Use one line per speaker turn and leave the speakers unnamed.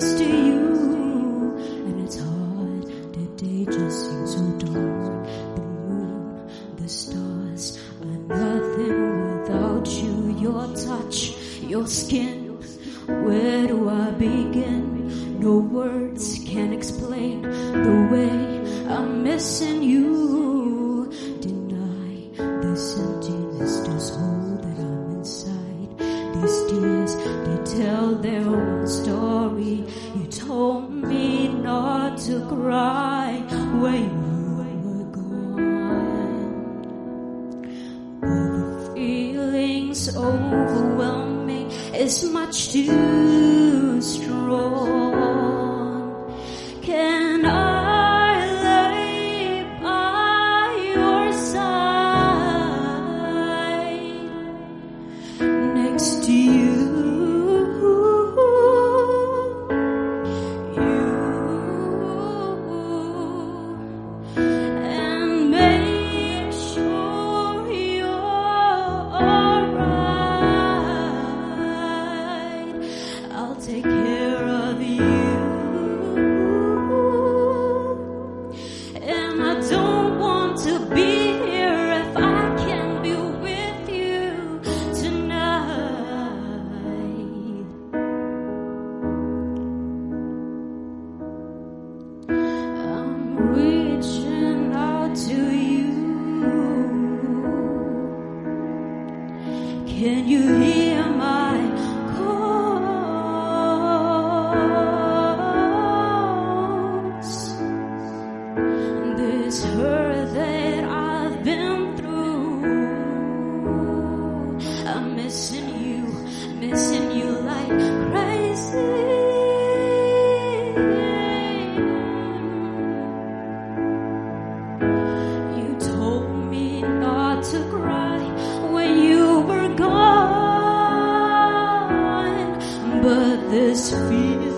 next to you. And it's hard, the day just seems so dark. The moon, the stars are nothing without you. Your touch, your skin, where do I begin? No words can explain the way I'm missing you. Deny this emptiness, this hole that I'm inside. These tears, they tell their own story. You told me not to cry when you were gone, but the feelings overwhelm me. It's much too strong. Can I lay by your side next to you? And make sure you're alright. I'll take care of you. And I don't want to be here if I can be with you tonight. I'm reaching out to you. Can you hear my calls? This hurt that I've been through, I'm missing you like crazy. You told me not to cry when you were gone, but this feels